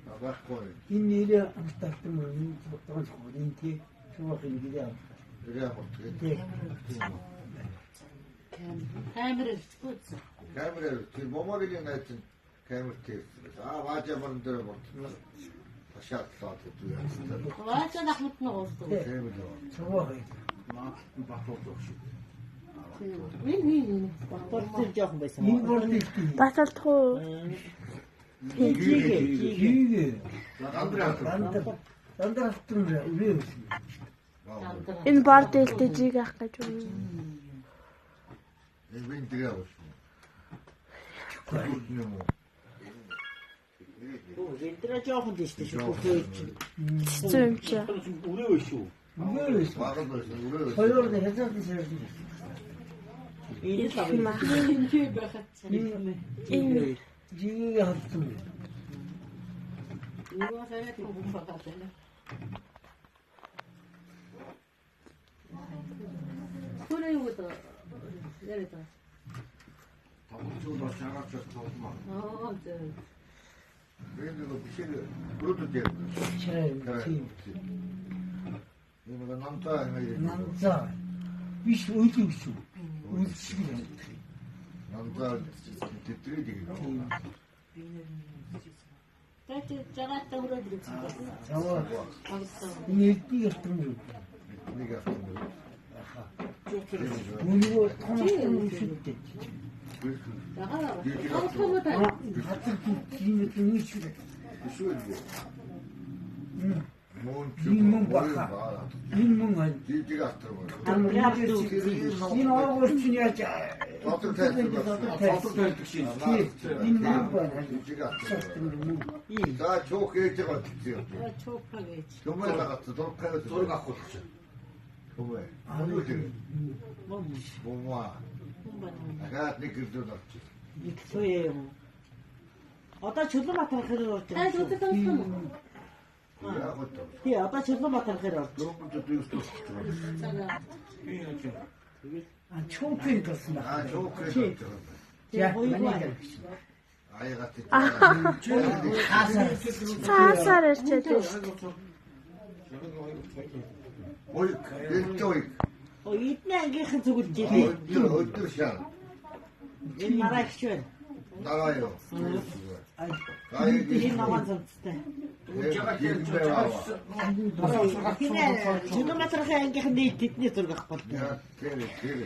Байхгүй. Энэ нэрээ амталтсан юм энэ тодорхой энэ шуурх ингэдэй авах. Ирээ болтгоо. Камер ирчихгүй. Камер тэр бомогийн найз камер хийсэн. Ваажаман дээр болтгоо. Шатлаад үү. Ваачаа дахмт нь гоостой. Камер. Шуурх. Батлуулах шиг. Энэ батлуулах жоохон байсан. Энэ бол тийм. Баталдах уу? Жигээ. Дандар автсан үү? Энэ бар дээлтэй жиг авах гэж байна. Энэ тэгээ авах. Вентраа жоохон дэжтэй шүү. Хэцүү юм чи. Үрээ биш үү? Хоёроо хэзээ ширсэн. Энэ л Мах. энэ байхад Энэ Жигээ автсан. нөгөө сайд юм багтаа байна. Хөрөө юу гэдэг яриад. Тавцуулаа шагаад тавтмаа. зөв. Бэлэг бишээ бүрдүүд яа. Тийм. Энэ намтаа ингэ. Намзаа. Биш үйлүү шүү. Үйлсгэр юм. Намтаа тэтрээ дэг. Тэт жагаатаа хүрээд ирсэн байна. Заваа. Агтаа. Энэ эдний автсан юу? Нэг авсан. Нөгөө том шүү дээ. Ягаа. Хатар тийм нэг шүү дээ. Эсвэл мөн Энэ мөн аа. дэг автар бол. Энэ аваад чинь яаж Дотор тайлбар тийм. Энэ мөн байна. дэг автар. За чөөх ээж байгаа тийм. Чоопа гэж. Төмөө дагаад зураг авах гэж. Төмөө. Ano дэг? Бомва. Агаад нэг гэрдүүд авчих. Ихтэй юм. Одоо Чулуунбаатар хэрэг орж байна. Яг гоо. Тий, одоо Чулуунбаатар хэрэг орж. Дөрөвдөд юустус байна. Чөөхөн гэсэн. Чөөх гэж. Яг манай. Аягаад тийм. цаасаар ирчээд байна. Ой, дэвтөй. Эдний ангийнхан зүгэлж ирээ. Өдөр шаа. Энэ мараагч байна. Дараа юу. Энэ намаа зүгтээ. Чулуунбаатарын ангийнхан нийт тэдний зураг авах бол. Тэр.